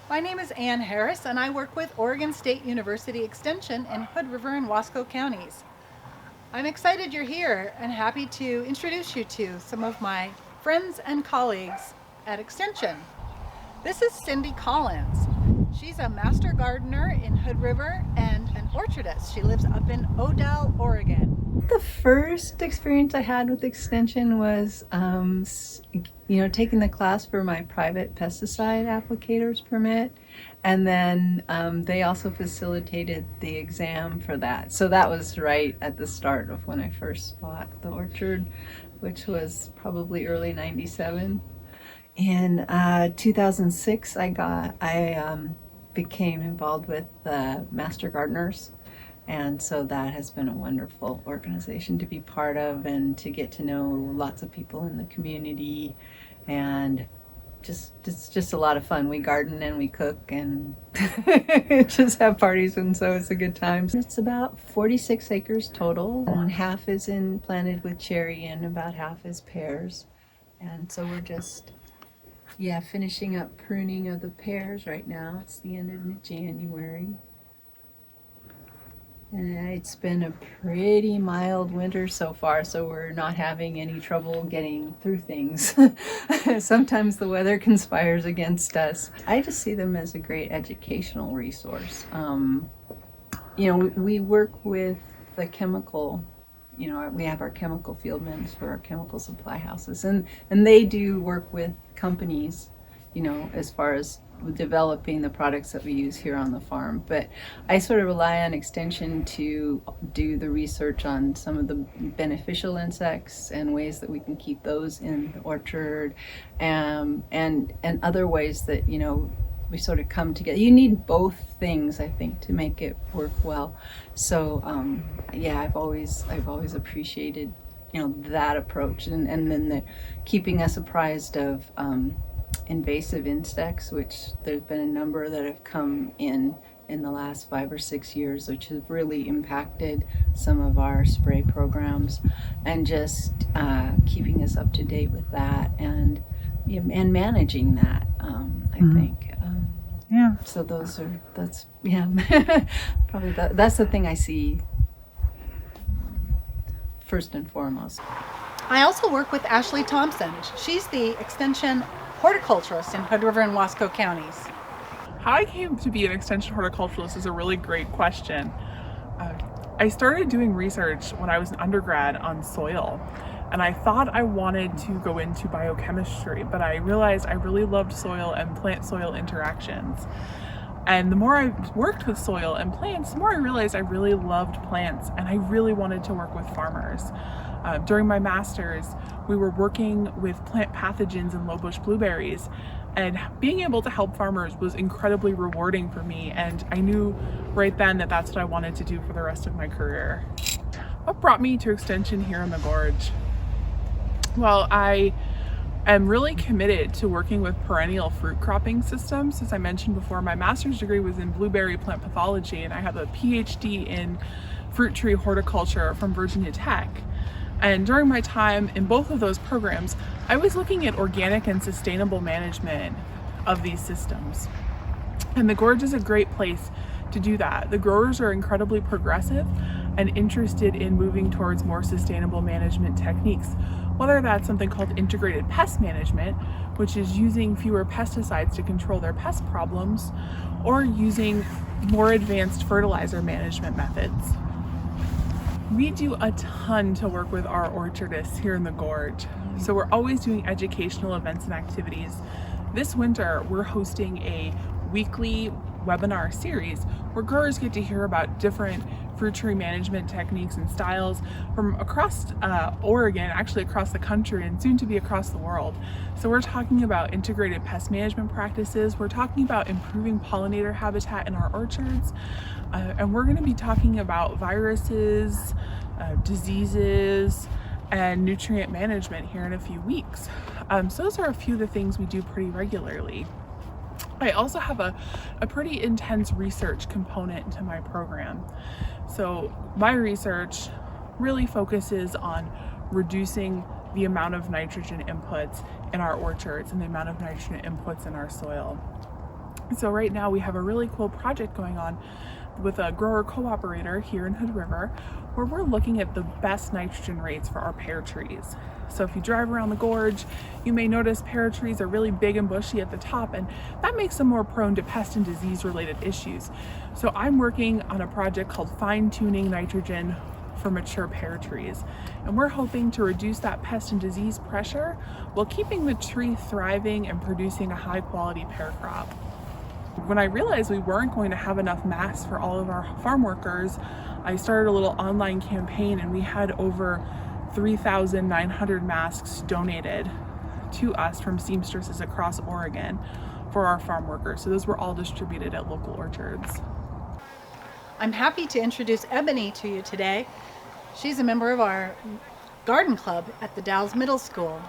My name is Ann Harris, and I work with Oregon State University Extension in Hood River and Wasco counties. I'm excited you're here and happy to introduce you to some of my friends and colleagues at Extension. This is Cindy Collins. She's a master gardener in Hood River and an orchardist. She lives up in Odell, Oregon. The first experience I had with Extension was, taking the class for my private pesticide applicators permit, and then they also facilitated the exam for that. So that was right at the start of when I first bought the orchard, which was probably early '97. In 2006, I became involved with the Master Gardeners. And so that has been a wonderful organization to be part of and to get to know lots of people in the community. And it's just a lot of fun. We garden and we cook and just have parties, and so it's a good time. It's about 46 acres total, and half is planted with cherry and about half is pears. And so we're just finishing up pruning of the pears right now. It's the end of January. And it's been a pretty mild winter so far, so we're not having any trouble getting through things. Sometimes the weather conspires against us. I just see them as a great educational resource. We work with the chemical, we have our chemical field men for our chemical supply houses, and they do work with companies, as far as developing the products that we use here on the farm. But I sort of rely on Extension to do the research on some of the beneficial insects and ways that we can keep those in the orchard, and other ways that we sort of come together. You need both things, I think, to make it work well. So I've always appreciated that approach, and then the keeping us apprised of invasive insects, which there's been a number that have come in the last 5 or 6 years, which have really impacted some of our spray programs, and just keeping us up to date with that and managing that. I think. So that's probably that's the thing I see first and foremost. I also work with Ashley Thompson. She's the Extension horticulturist in Hood River and Wasco counties. How I came to be an extension horticulturalist is a really great question. I started doing research when I was an undergrad on soil, and I thought I wanted to go into biochemistry, but I realized I really loved soil and plant-soil interactions. And the more I worked with soil and plants, the more I realized I really loved plants, and I really wanted to work with farmers. During my master's, we were working with plant pathogens in lowbush blueberries, and being able to help farmers was incredibly rewarding for me, and I knew right then that that's what I wanted to do for the rest of my career. What brought me to Extension here in the Gorge? Well, I am really committed to working with perennial fruit cropping systems. As I mentioned before, my master's degree was in blueberry plant pathology, and I have a PhD in fruit tree horticulture from Virginia Tech. And during my time in both of those programs, I was looking at organic and sustainable management of these systems. And the Gorge is a great place to do that. The growers are incredibly progressive and interested in moving towards more sustainable management techniques, whether that's something called integrated pest management, which is using fewer pesticides to control their pest problems, or using more advanced fertilizer management methods. We do a ton to work with our orchardists here in the Gorge. So we're always doing educational events and activities. This winter, we're hosting a weekly webinar series where growers get to hear about different fruit tree management techniques and styles from across Oregon, actually across the country, and soon to be across the world. So we're talking about integrated pest management practices, we're talking about improving pollinator habitat in our orchards, and we're going to be talking about viruses, diseases, and nutrient management here in a few weeks. So those are a few of the things we do pretty regularly. I also have a pretty intense research component to my program. So my research really focuses on reducing the amount of nitrogen inputs in our orchards and the amount of nitrogen inputs in our soil. So right now we have a really cool project going on with a grower cooperator here in Hood River, where we're looking at the best nitrogen rates for our pear trees. So if you drive around the gorge, you may notice pear trees are really big and bushy at the top, and that makes them more prone to pest and disease related issues. So I'm working on a project called fine-tuning nitrogen for mature pear trees, and we're hoping to reduce that pest and disease pressure while keeping the tree thriving and producing a high quality pear crop. When I realized we weren't going to have enough masks for all of our farm workers, I started a little online campaign, and we had over 3,900 masks donated to us from seamstresses across Oregon for our farm workers. So those were all distributed at local orchards. I'm happy to introduce Ebony to you today. She's a member of our garden club at the Dalles Middle School.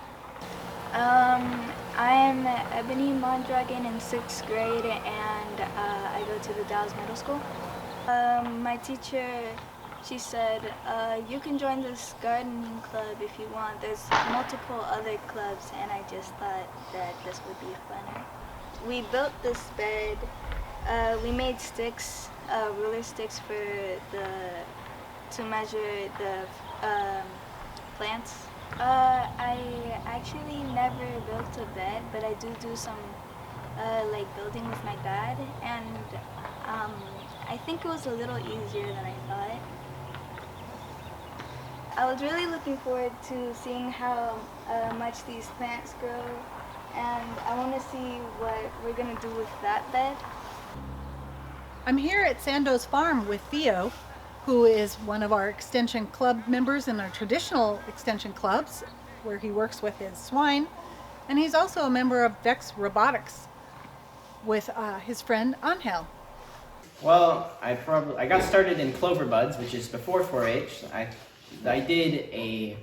I'm Ebony Mondragon in 6th grade, and I go to the Dalles Middle School. My teacher, she said, you can join this gardening club if you want. There's multiple other clubs, and I just thought that this would be funner. We built this bed. We made sticks, ruler sticks to measure the plants. I actually never built a bed, but I do some like building with my dad, and I think it was a little easier than I thought. I was really looking forward to seeing how much these plants grow, and I want to see what we're going to do with that bed. I'm here at Sandoz Farm with Theo, who is one of our extension club members in our traditional extension clubs, where he works with his swine, and he's also a member of Vex Robotics with his friend Angel. Well, I got started in clover buds, which is before 4-H. I did a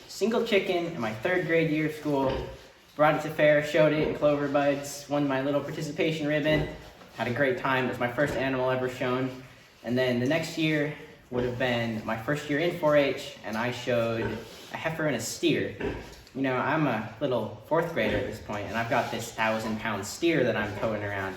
single chicken in my 3rd grade year of school, brought it to fair, showed it in clover buds, won my little participation ribbon, had a great time. It was my first animal ever shown. And then the next year would have been my first year in 4-H, and I showed a heifer and a steer. You know, I'm a little 4th grader at this point, and I've got this 1,000-pound steer that I'm towing around.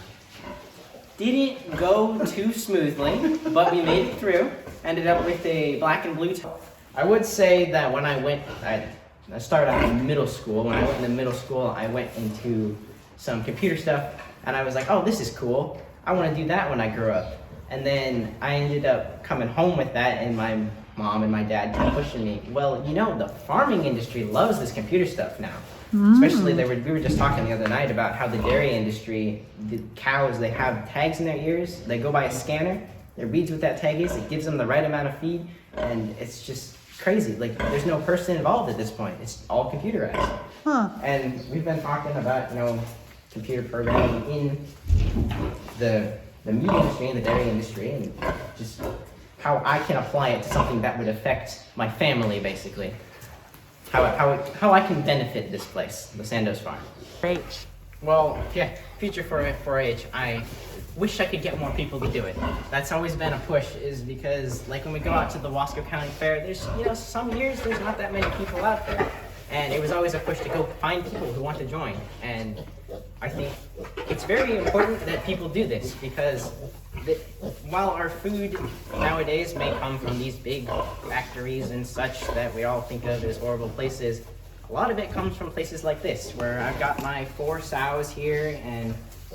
Didn't go too smoothly, but we made it through. Ended up with a black and blue toe. I would say that when I started out in middle school. When I went into middle school, I went into some computer stuff, and I was like, oh, this is cool. I want to do that when I grow up. And then I ended up coming home with that, and my mom and my dad kept pushing me. Well, you know, the farming industry loves this computer stuff now. Especially, we were just talking the other night about how the dairy industry, the cows, they have tags in their ears. They go by a scanner. It reads what that tag is. It gives them the right amount of feed, and it's just crazy. Like, there's no person involved at this point. It's all computerized. And we've been talking about, you know, computer programming in the meat industry and the dairy industry, and just how I can apply it to something that would affect my family, basically. How I can benefit this place, the Sandoz Farm. 4-H. Well, yeah, future for 4-H. I wish I could get more people to do it. That's always been a push, is because, like, when we go out to the Wasco County Fair, there's, you know, some years there's not that many people out there. And it was always a push to go find people who want to join. And I think it's very important that people do this, because while our food nowadays may come from these big factories and such that we all think of as horrible places, a lot of it comes from places like this, where I've got my 4 sows here, and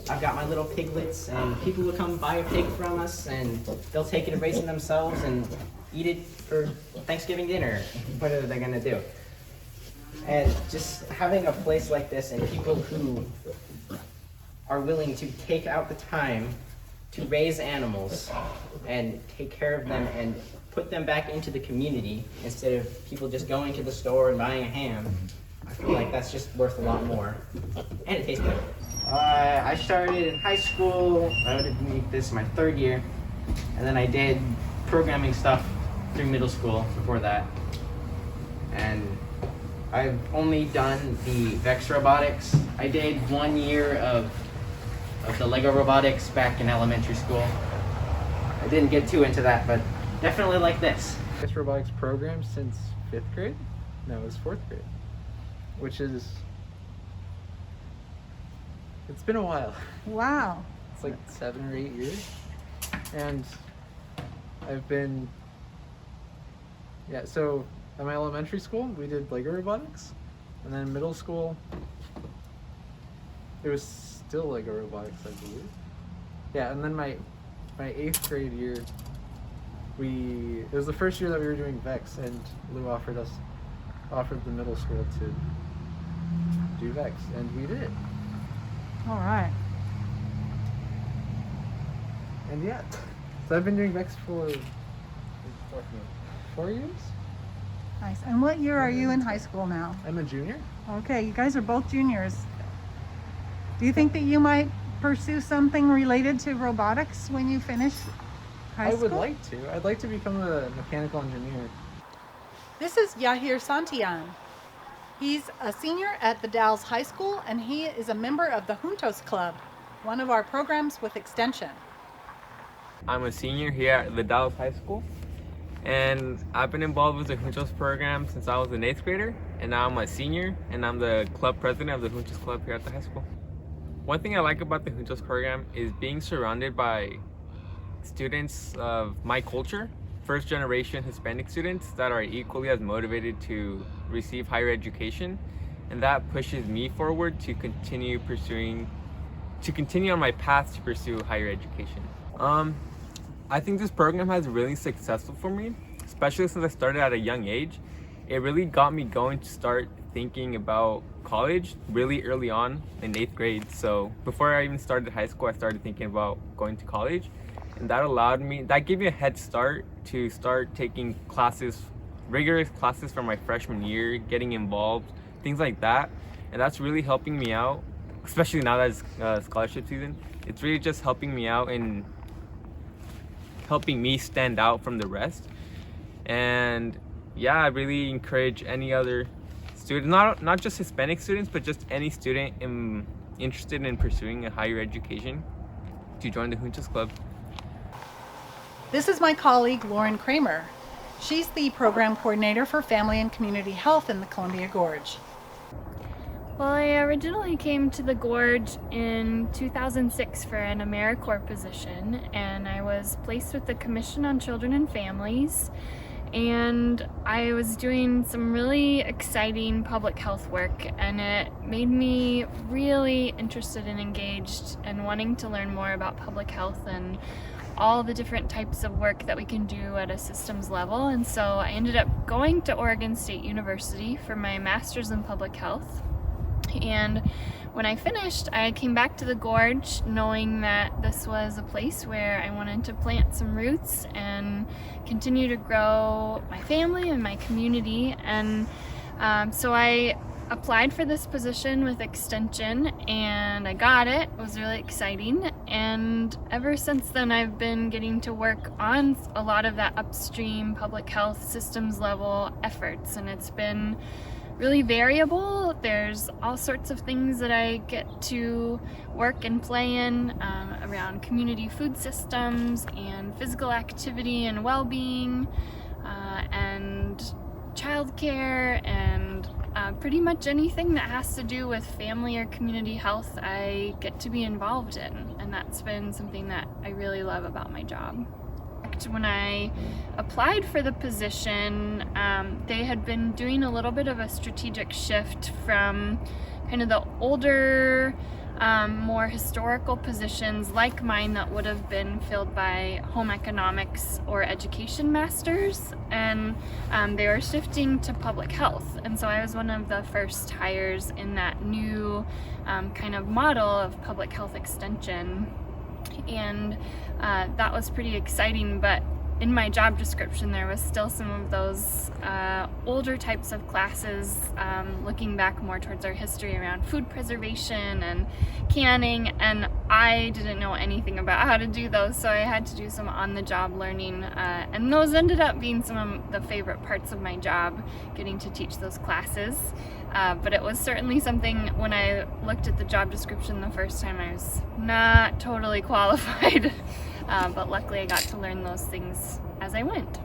I've got my little piglets, and people will come buy a pig from us, and they'll take it and raise it themselves and eat it for Thanksgiving dinner, whatever they're gonna do. And just having a place like this and people who are willing to take out the time to raise animals and take care of them and put them back into the community instead of people just going to the store and buying a ham, I feel like that's just worth a lot more. And it tastes better. I started in high school. I would make this my 3rd year. And then I did programming stuff through middle school before that. And I've only done the Vex Robotics. I did 1 year of the Lego robotics back in elementary school. I didn't get too into that, but definitely like this. Vex Robotics program since 5th grade? No, it was 4th grade. Which is... It's been a while. Wow. like 7 or 8 years. And I've been, so at my elementary school, we did Lego robotics. And then middle school, it was still Lego robotics, I believe. Yeah, and then my 8th grade year, it was the first year that we were doing VEX, and Lou offered the middle school to do VEX, and we did it. All right. And yeah, so I've been doing VEX for 4 years. Nice. And what year are you in high school now? I'm a junior. Okay, you guys are both juniors. Do you think that you might pursue something related to robotics when you finish high school? I would like to. I'd like to become a mechanical engineer. This is Yahir Santian. He's a senior at the Dalles High School, and he is a member of the Juntos Club, one of our programs with Extension. I'm a senior here at the Dalles High School, and I've been involved with the Juntos program since I was an 8th grader, and now I'm a senior, and I'm the club president of the Juntos Club here at the high school. One thing I like about the Juntos program is being surrounded by students of my culture, first generation Hispanic students that are equally as motivated to receive higher education, and that pushes me forward to continue on my path to pursue higher education. I think this program has really successful for me, especially since I started at a young age. It really got me going to start thinking about college really early on in 8th grade. So before I even started high school, I started thinking about going to college, and that gave me a head start to start taking rigorous classes from my freshman year, getting involved, things like that. And that's really helping me out, especially now that it's scholarship season. It's really just helping me out and helping me stand out from the rest. And yeah, I really encourage any other student, not just Hispanic students, but just any student interested in pursuing a higher education, to join the Juntos Club. This is my colleague, Lauren Kramer. She's the program coordinator for Family and Community Health in the Columbia Gorge. Well, I originally came to the Gorge in 2006 for an AmeriCorps position, and I was placed with the Commission on Children and Families, and I was doing some really exciting public health work, and it made me really interested and engaged and wanting to learn more about public health and all the different types of work that we can do at a systems level. And so I ended up going to Oregon State University for my master's in public health. And when I finished, I came back to the Gorge knowing that this was a place where I wanted to plant some roots and continue to grow my family and my community. And so I applied for this position with Extension, and I got it. It was really exciting, and ever since then I've been getting to work on a lot of that upstream public health systems level efforts, and it's been really variable. There's all sorts of things that I get to work and play in around community food systems and physical activity and well-being and childcare and pretty much anything that has to do with family or community health I get to be involved in, and that's been something that I really love about my job. When I applied for the position, they had been doing a little bit of a strategic shift from kind of the older, more historical positions like mine that would have been filled by home economics or education masters, and they were shifting to public health. And so I was one of the first hires in that new kind of model of public health extension. And that was pretty exciting, but in my job description there was still some of those older types of classes, looking back more towards our history around food preservation and canning, and I didn't know anything about how to do those, so I had to do some on-the-job learning, and those ended up being some of the favorite parts of my job, getting to teach those classes. But it was certainly something, when I looked at the job description the first time, I was not totally qualified. But luckily I got to learn those things as I went.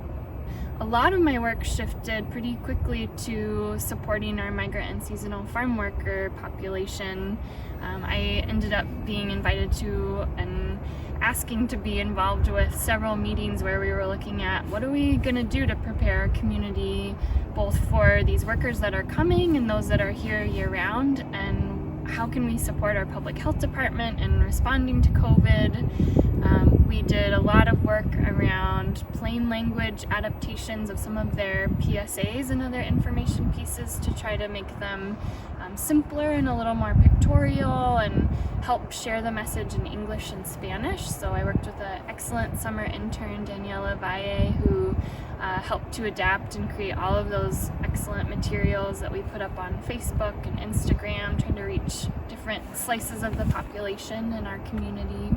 a lot of my work shifted pretty quickly to supporting our migrant and seasonal farm worker population. I ended up being invited to and asking to be involved with several meetings where we were looking at what are we going to do to prepare our community both for these workers that are coming and those that are here year-round, and how can we support our public health department in responding to COVID. We did a lot of work around plain language adaptations of some of their PSAs and other information pieces to try to make them simpler and a little more pictorial and help share the message in English and Spanish. So I worked with an excellent summer intern, Daniela Valle, who helped to adapt and create all of those excellent materials that we put up on Facebook and Instagram, trying to reach different slices of the population in our community.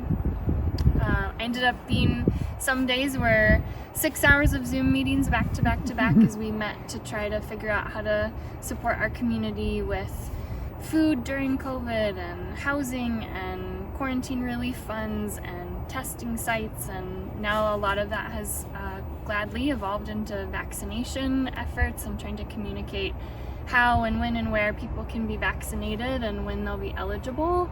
I ended up being some days where 6 hours of Zoom meetings back to back to back as we met to try to figure out how to support our community with food during COVID and housing and quarantine relief funds and testing sites, and now a lot of that has gladly evolved into vaccination efforts and trying to communicate how and when and where people can be vaccinated and when they'll be eligible.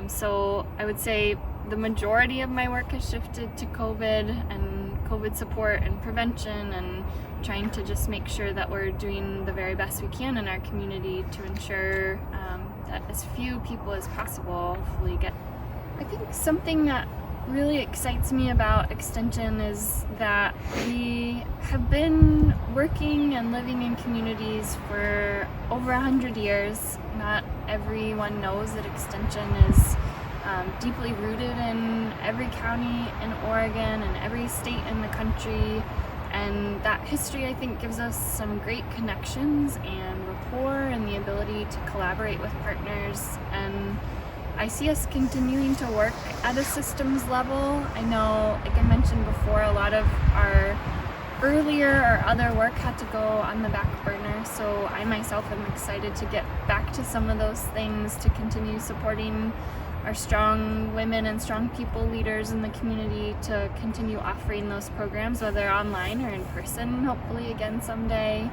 So I would say the majority of my work has shifted to COVID and COVID support and prevention, and trying to just make sure that we're doing the very best we can in our community to ensure that as few people as possible hopefully get. I think something that really excites me about Extension is that we have been working and living in communities for over 100 years. Not everyone knows that Extension is deeply rooted in every county in Oregon and every state in the country, and that history I think gives us some great connections and rapport and the ability to collaborate with partners, and I see us continuing to work at a systems level. I know, like I mentioned before, a lot of our earlier or other work had to go on the back burner, so I myself am excited to get back to some of those things, to continue supporting our strong women and strong people leaders in the community, to continue offering those programs, whether online or in person, hopefully again someday.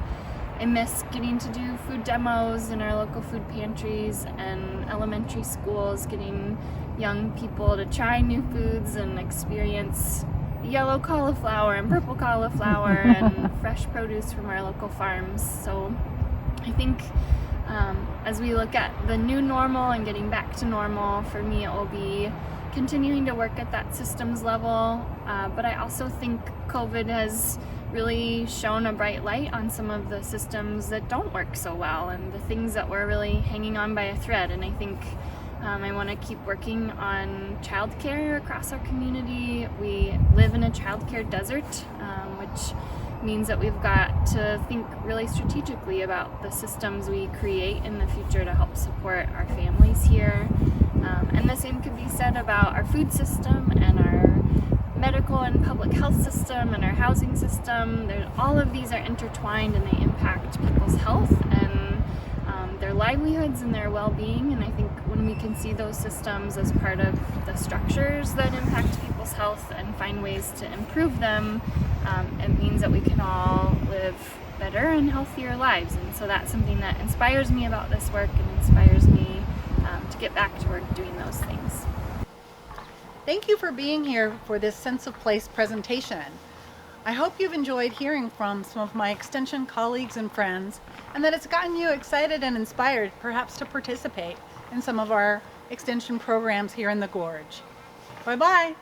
I miss getting to do food demos in our local food pantries and elementary schools, getting young people to try new foods and experience yellow cauliflower and purple cauliflower and fresh produce from our local farms. So I think as we look at the new normal and getting back to normal, for me it will be continuing to work at that systems level, but I also think COVID has really shone a bright light on some of the systems that don't work so well and the things that we're really hanging on by a thread. And I think I want to keep working on childcare across our community. We live in a childcare desert, which means that we've got to think really strategically about the systems we create in the future to help support our families here. And the same could be said about our food system and our medical and public health system and our housing system. All of these are intertwined and they impact people's health and their livelihoods and their well-being. And I think when we can see those systems as part of the structures that impact people's health and find ways to improve them, it means that we can all live better and healthier lives. And so that's something that inspires me about this work and inspires me to get back to work doing those things. Thank you for being here for this Sense of Place presentation. I hope you've enjoyed hearing from some of my Extension colleagues and friends, and that it's gotten you excited and inspired perhaps to participate in some of our Extension programs here in the Gorge. Bye-bye.